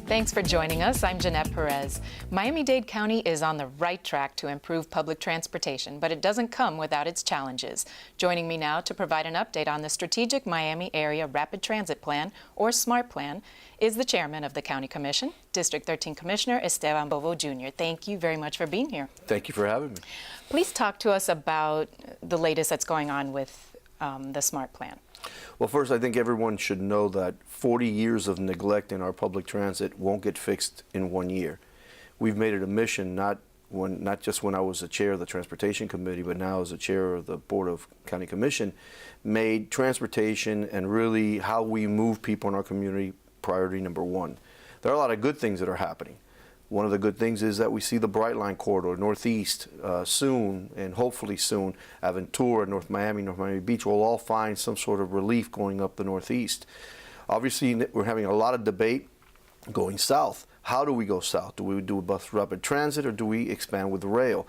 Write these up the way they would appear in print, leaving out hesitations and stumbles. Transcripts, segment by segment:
Thanks for joining us. I'm Jeanette Perez. Miami-Dade County is on the right track to improve public transportation, but it doesn't come without its challenges. Joining me now to provide an update on the Strategic Miami Area Rapid Transit Plan, or SMART Plan, is the chairman of the County Commission, District 13 Commissioner Esteban Bovo Jr. Thank you very much for being here. Thank you for having me. Please talk to us about the latest that's going on with the SMART Plan. Well, first, I think everyone should know that 40 years of neglect in our public transit won't get fixed in 1 year. We've made it a mission, not just when I was the chair of the Transportation Committee, but now as the chair of the Board of County Commission, made transportation and really how we move people in our community priority number one. There are a lot of good things that are happening. One of the good things is that we see the Bright Line corridor, Northeast, soon, and hopefully soon, Aventura, North Miami Beach, will all find some sort of relief going up the Northeast. Obviously, we're having a lot of debate going south. How do we go south? Do we do a bus rapid transit, or do we expand with rail?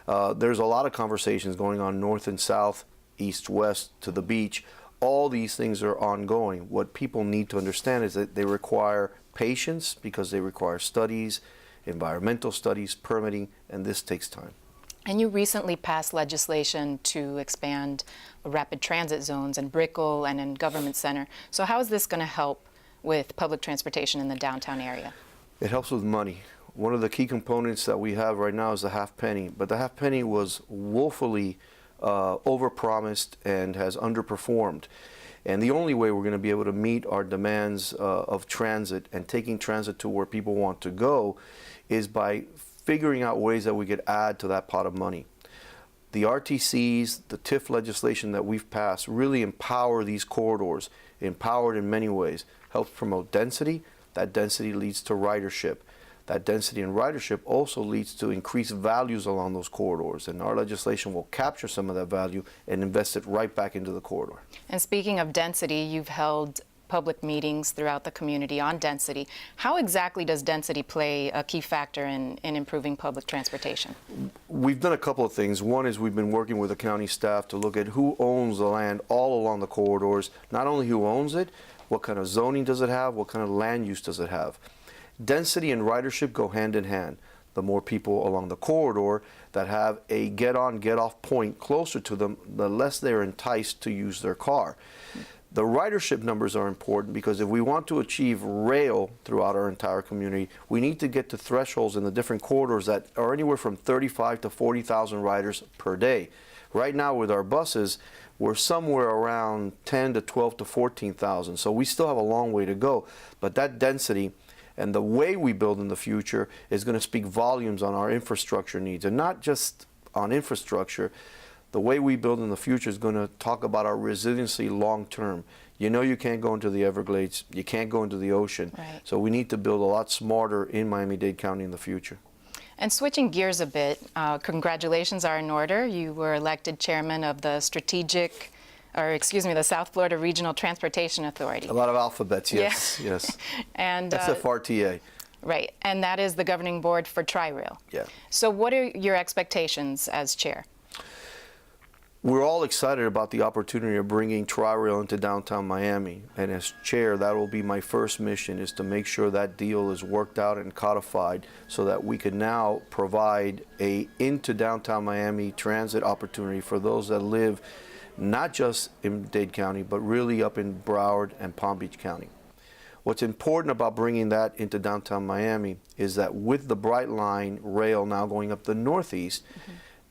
There's a lot of conversations going on north and south, east, west, to the beach. All these things are ongoing. What people need to understand is that they require patience because they require studies, environmental studies, permitting, and this takes time. And you recently passed legislation to expand rapid transit zones in Brickell and in Government Center. So how is this going to help with public transportation in the downtown area? It helps with money. One of the key components that we have right now is the half penny, but the half penny was woefully overpromised and has underperformed. And the only way we're going to be able to meet our demands of transit and taking transit to where people want to go is by figuring out ways that we could add to that pot of money. The RTCs, the TIF legislation that we've passed really empower these corridors, empowered in many ways, helps promote density. That density leads to ridership. That density and ridership also leads to increased values along those corridors, and our legislation will capture some of that value and invest it right back into the corridor. And speaking of density, you've held public meetings throughout the community on density. How exactly does density play a key factor in improving public transportation? We've done a couple of things. One is we've been working with the county staff to look at who owns the land all along the corridors, not only who owns it, what kind of zoning does it have, what kind of land use does it have. Density and ridership go hand in hand. The more people along the corridor that have a get-on, get-off point closer to them, the less they're enticed to use their car. The ridership numbers are important because if we want to achieve rail throughout our entire community, we need to get to thresholds in the different corridors that are anywhere from 35 to 40,000 riders per day. Right now with our buses, we're somewhere around 10 to 12 to 14,000. So we still have a long way to go. But that density and the way we build in the future is going to speak volumes on our infrastructure needs, and not just on infrastructure. The way we build in the future is going to talk about our resiliency long term. You know, you can't go into the Everglades, you can't go into the ocean. Right. So we need to build a lot smarter in Miami-Dade County in the future. And switching gears a bit, congratulations are in order. You were elected chairman of the the South Florida Regional Transportation Authority. A lot of alphabets, yes, yeah. Yes. And SFRTA. Right, and that is the governing board for TriRail. Yeah. So what are your expectations as chair? We're all excited about the opportunity of bringing TriRail into downtown Miami. And as chair, that will be my first mission, is to make sure that deal is worked out and codified so that we can now provide a into downtown Miami transit opportunity for those that live not just in Dade County, but really up in Broward and Palm Beach County. What's important about bringing that into downtown Miami is that with the Bright Line rail now going up the Northeast,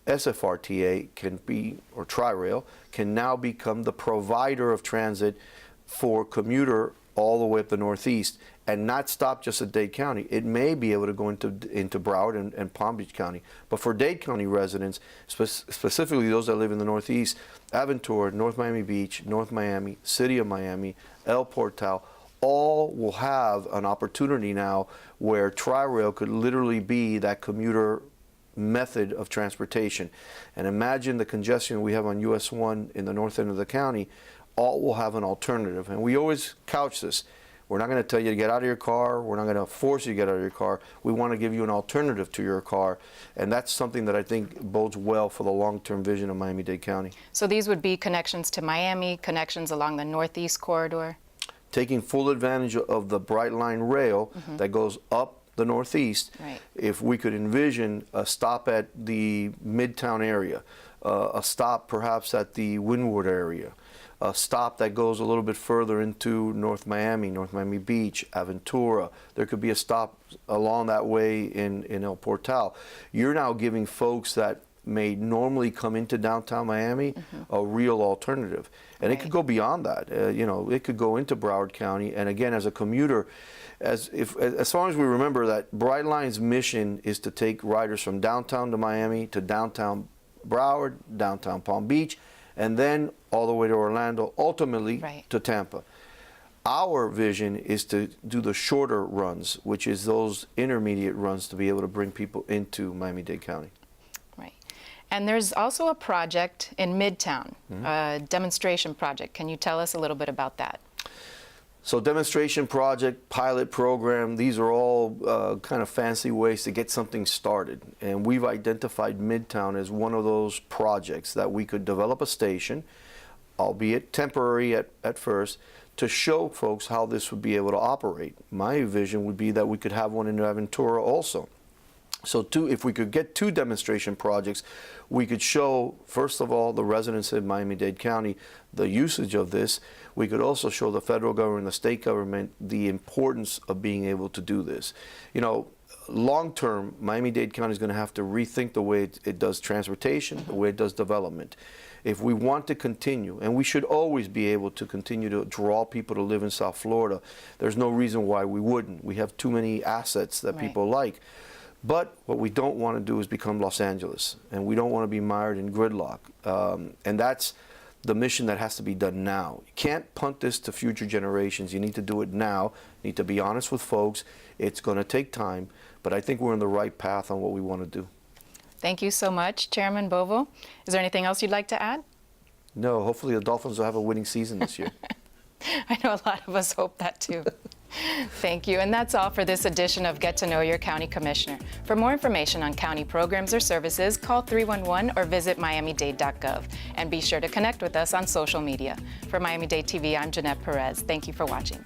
SFRTA can be, or TriRail, can now become the provider of transit for commuter all the way up the Northeast and not stop just at Dade County. It may be able to go into Broward and Palm Beach County. But for Dade County residents, specifically those that live in the Northeast, Aventura, North Miami Beach, North Miami, City of Miami, El Portal, all will have an opportunity now where TriRail could literally be that commuter method of transportation. And imagine the congestion we have on US 1 in the north end of the county. All will have an alternative. And we always couch this. We're not going to tell you to get out of your car. We're not going to force you to get out of your car. We want to give you an alternative to your car. And that's something that I think bodes well for the long-term vision of Miami-Dade County. So these would be connections to Miami, connections along the Northeast corridor? taking full advantage of the Bright Line rail that goes up the Northeast. Right. If we could envision a stop at the Midtown area, a stop perhaps at the Wynwood area, a stop that goes a little bit further into North Miami Beach, Aventura. There could be a stop along that way in El Portal. You're now giving folks that may normally come into downtown Miami a real alternative. And it could go beyond that. You know, it could go into Broward County. And again, as a commuter, as long as we remember that Bright Line's mission is to take riders from downtown to Miami to downtown Broward, downtown Palm Beach, and then all the way to Orlando, ultimately to Tampa. Our vision is to do the shorter runs, which is those intermediate runs to be able to bring people into Miami-Dade County. Right. And there's also a project in Midtown, a demonstration project. Can you tell us a little bit about that? So demonstration project, pilot program, these are all kind of fancy ways to get something started. And we've identified Midtown as one of those projects that we could develop a station, albeit temporary at first, to show folks how this would be able to operate. My vision would be that we could have one in Aventura also. So if we could get 2 demonstration projects, we could show, first of all, the residents of Miami-Dade County the usage of this. We could also show the federal government and the state government the importance of being able to do this. You know, long term, Miami-Dade County is going to have to rethink the way it does transportation, the way it does development. If we want to continue, and we should always be able to continue to draw people to live in South Florida, there's no reason why we wouldn't. We have too many assets that people like. But what we don't want to do is become Los Angeles, and we don't want to be mired in gridlock. And that's the mission that has to be done now. You can't punt this to future generations. You need to do it now. You need to be honest with folks. It's going to take time, but I think we're on the right path on what we want to do. Thank you so much, Chairman Bovo. Is there anything else you'd like to add? No, hopefully the Dolphins will have a winning season this year. I know a lot of us hope that too. Thank you. And that's all for this edition of Get to Know Your County Commissioner. For more information on county programs or services, call 311 or visit miamidade.gov. And be sure to connect with us on social media. For Miami-Dade TV, I'm Jeanette Perez. Thank you for watching.